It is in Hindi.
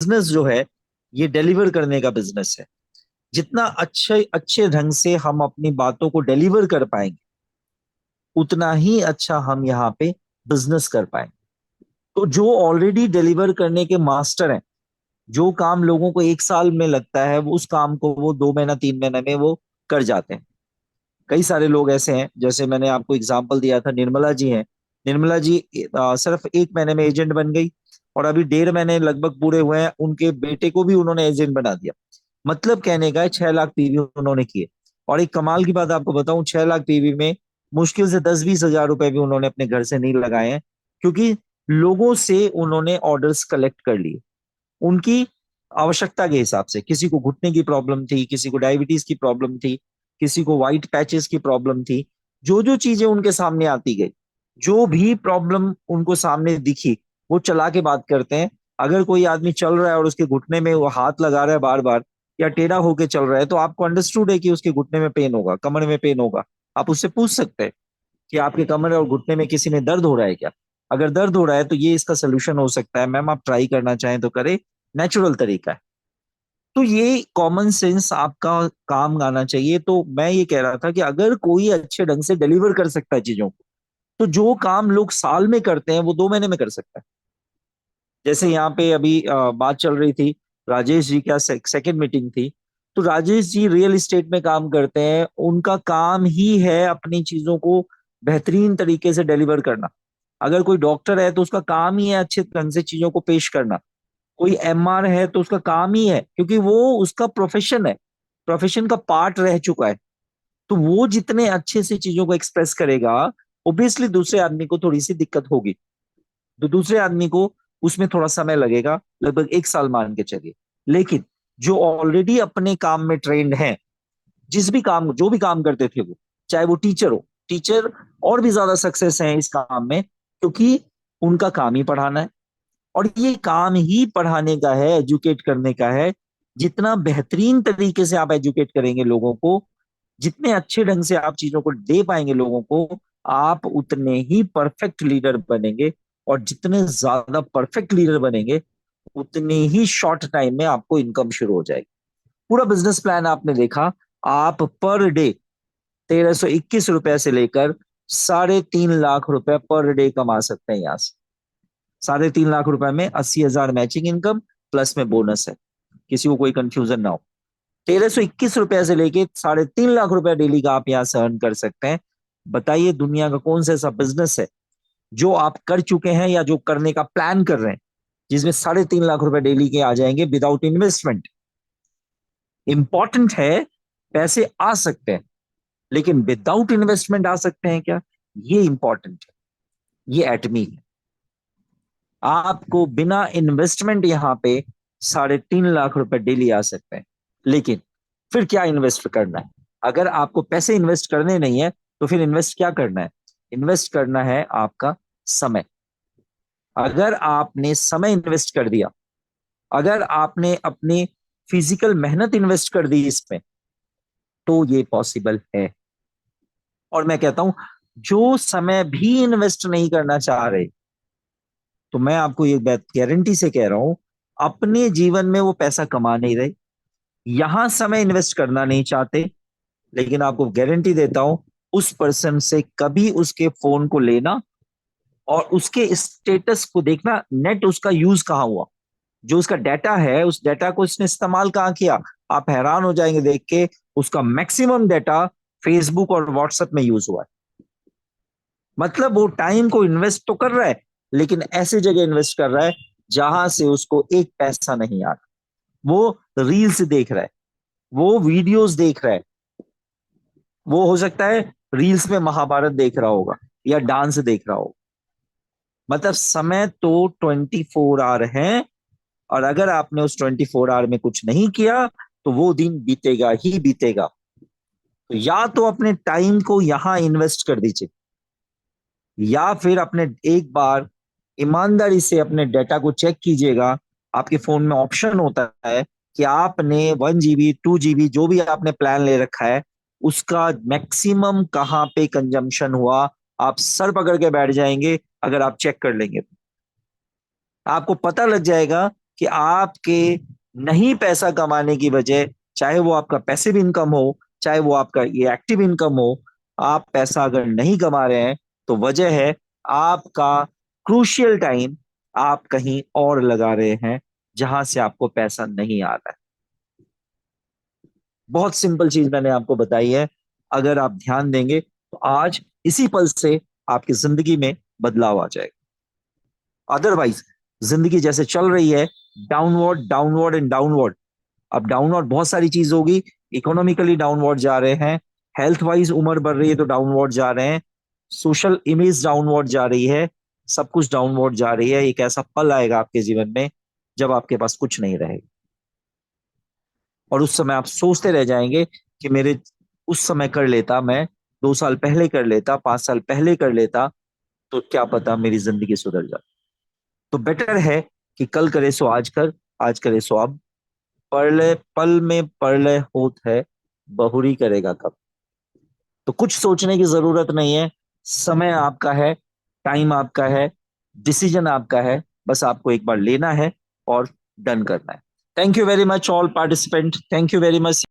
बिजनेस जो है ये डिलीवर करने का बिजनेस है। जितना अच्छे अच्छे ढंग से हम अपनी बातों को डिलीवर कर पाएंगे, उतना ही अच्छा हम यहाँ पे बिजनेस कर पाएंगे। तो जो ऑलरेडी डिलीवर करने के मास्टर हैं, जो काम लोगों को 1 साल में लगता है, वो उस काम को वो 2 महीना 3 महीने में वो कर जाते हैं। कई सारे लोग ऐसे हैं, जैसे मैंने आपको एग्जांपल दिया था, निर्मला जी हैं। निर्मला जी सिर्फ 1 महीने में एजेंट बन गई, और अभी 1.5 महीने लगभग पूरे हुए हैं, उनके बेटे को भी उन्होंने एजेंट बना दिया। मतलब कहने का है 6 लाख पीवी उन्होंने किए। और एक कमाल की बात आपको बताऊं, 6 लाख पीवी में मुश्किल से 10-20 हजार रुपए भी उन्होंने अपने घर से नहीं लगाए हैं, क्योंकि लोगों से उन्होंने ऑर्डर्स कलेक्ट कर लिए उनकी आवश्यकता के हिसाब से। किसी को घुटने की प्रॉब्लम थी, किसी को डायबिटीज की प्रॉब्लम थी, किसी को व्हाइट पैचेस की प्रॉब्लम थी। जो जो चीजें उनके सामने आती गई, जो भी प्रॉब्लम उनको सामने दिखी, वो चला के बात करते हैं। अगर कोई आदमी चल रहा है और उसके घुटने में वो हाथ लगा रहा है बार बार, या टेढ़ा होके चल रहा है, तो आपको अंडरस्टूड है कि उसके घुटने में पेन होगा, कमर में पेन होगा। आप उससे पूछ सकते हैं कि आपके कमर और घुटने में किसी में दर्द हो रहा है क्या। अगर दर्द हो रहा है तो ये इसका सोल्यूशन हो सकता है मैम, आप ट्राई करना चाहें तो करें, नेचुरल तरीका है। तो ये कॉमन सेंस आपका काम आना चाहिए। तो मैं ये कह रहा था कि अगर कोई अच्छे ढंग से डिलीवर कर सकता है चीजों को, तो जो काम लोग साल में करते हैं वो 2 महीने में कर सकता है। जैसे यहाँ पे अभी बात चल रही थी, राजेश जी का सेकंड मीटिंग थी। तो राजेश जी रियल एस्टेट में काम करते हैं, उनका काम ही है अपनी चीजों को बेहतरीन तरीके से डिलीवर करना। अगर कोई डॉक्टर है तो उसका काम ही है अच्छे ढंग से चीजों को पेश करना। कोई एमआर है तो उसका काम ही है, क्योंकि वो उसका प्रोफेशन है, प्रोफेशन का पार्ट रह चुका है। तो वो जितने अच्छे से चीजों को एक्सप्रेस करेगा, ओब्वियसली दूसरे आदमी को थोड़ी सी दिक्कत होगी। तो दूसरे आदमी को उसमें थोड़ा समय लगेगा, लगभग 1 साल मान के चलिए। लेकिन जो ऑलरेडी अपने काम में ट्रेंड है, जिस भी काम जो भी काम करते थे वो, चाहे वो टीचर हो, टीचर और भी ज्यादा सक्सेस है इस काम में, क्योंकि उनका काम ही पढ़ाना है। और ये काम ही पढ़ाने का है, एजुकेट करने का है। जितना बेहतरीन तरीके से आप एजुकेट करेंगे लोगों को, जितने अच्छे ढंग से आप चीजों को दे पाएंगे लोगों को, आप उतने ही परफेक्ट लीडर बनेंगे। और जितने ज्यादा परफेक्ट लीडर बनेंगे, उतने ही शॉर्ट टाइम में आपको इनकम शुरू हो जाएगी। पूरा बिजनेस प्लान आपने देखा। आप पर डे 1321 रुपए से लेकर 3.5 लाख रुपए पर डे कमा सकते हैं यहाँ से। 3.5 लाख रुपए में 80 हजार मैचिंग इनकम, प्लस में बोनस है। किसी को कोई कंफ्यूजन ना हो। 1321 रुपए से लेके 3.5 लाख रुपए डेली का आप यहाँ से अर्न कर सकते हैं। बताइए दुनिया का कौन सा ऐसा बिजनेस है जो आप कर चुके हैं या जो करने का प्लान कर रहे हैं, जिसमें 3.5 लाख रुपए डेली के आ जाएंगे विदाउट इन्वेस्टमेंट। इंपॉर्टेंट है, पैसे आ सकते हैं, लेकिन विदाउट इन्वेस्टमेंट आ सकते हैं क्या, ये इंपॉर्टेंट है। ये एटमी है। आपको बिना इन्वेस्टमेंट यहाँ पे 3.5 लाख रुपए डेली आ सकते हैं। लेकिन फिर क्या इन्वेस्ट करना है? अगर आपको पैसे इन्वेस्ट करने नहीं है, तो फिर इन्वेस्ट क्या करना है? इन्वेस्ट करना है आपका समय। अगर आपने समय इन्वेस्ट कर दिया, अगर आपने अपनी फिजिकल मेहनत इन्वेस्ट कर दी इसमें, तो ये पॉसिबल है। और मैं कहता हूं, जो समय भी इन्वेस्ट नहीं करना चाह रहे, तो मैं आपको ये बात गारंटी से कह रहा हूं, अपने जीवन में वो पैसा कमा नहीं रहे, यहां समय इन्वेस्ट करना नहीं चाहते। लेकिन आपको गारंटी देता हूं, उस पर्सन से कभी उसके फोन को लेना और उसके स्टेटस को देखना, नेट उसका यूज कहाँ हुआ, जो उसका डाटा है उस डाटा को उसने इस्तेमाल कहाँ किया। आप हैरान हो जाएंगे देख के, उसका मैक्सिमम डाटा फेसबुक और व्हाट्सएप में यूज हुआ है। मतलब वो टाइम को इन्वेस्ट तो कर रहा है, लेकिन ऐसी जगह इन्वेस्ट कर रहा है जहां से उसको एक पैसा नहीं आ रहा। वो रील्स देख रहा है, वो वीडियोस देख रहा है, वो हो सकता है रील्स में महाभारत देख रहा होगा या डांस देख रहा होगा। मतलब समय तो 24 आवर है, और अगर आपने उस 24 आवर में कुछ नहीं किया, तो वो दिन बीतेगा ही बीतेगा। तो या तो अपने टाइम को यहां इन्वेस्ट कर दीजिए, या फिर अपने एक बार ईमानदारी से अपने डेटा को चेक कीजिएगा। आपके फोन में ऑप्शन होता है कि आपने 1 GB 2 GB जो भी आपने प्लान ले रखा है, उसका मैक्सिमम कहाँ पे कंजम्पशन हुआ, आप सर पकड़ के बैठ जाएंगे अगर आप चेक कर लेंगे तो। आपको पता लग जाएगा कि आपके नहीं पैसा कमाने की वजह, चाहे वो आपका पैसिव इनकम हो, चाहे वो आपका ये एक्टिव इनकम हो, आप पैसा अगर नहीं कमा रहे हैं तो वजह है आपका क्रूशियल टाइम आप कहीं और लगा रहे हैं जहां से आपको पैसा नहीं आ रहा है। बहुत सिंपल चीज मैंने आपको बताई है, अगर आप ध्यान देंगे तो आज इसी पल से आपकी जिंदगी में बदलाव आ जाएगा। अदरवाइज जिंदगी जैसे चल रही है, डाउनवर्ड डाउनवर्ड एंड डाउनवर्ड। अब डाउनवर्ड बहुत सारी चीज होगी, इकोनॉमिकली डाउनवर्ड जा रहे हैं, हेल्थ वाइज उम्र बढ़ रही है तो डाउनवर्ड जा रहे हैं, सोशल इमेज डाउनवर्ड जा रही है, सब कुछ डाउनवर्ड जा रही है। एक ऐसा पल आएगा आपके जीवन में जब आपके पास कुछ नहीं रहेगा, और उस समय आप सोचते रह जाएंगे कि मेरे उस समय कर लेता, मैं 2 साल पहले कर लेता, 5 साल पहले कर लेता, तो क्या पता मेरी जिंदगी सुधर जाती। तो बेटर है कि कल करे सो आज कर, आज करे सो अब। परले पल में परलय होत है, बहुरी करेगा कब। तो कुछ सोचने की जरूरत नहीं है, समय आपका है, टाइम आपका है, डिसीजन आपका है, बस आपको एक बार लेना है और डन करना है। Thank you very much all participant, thank you very much.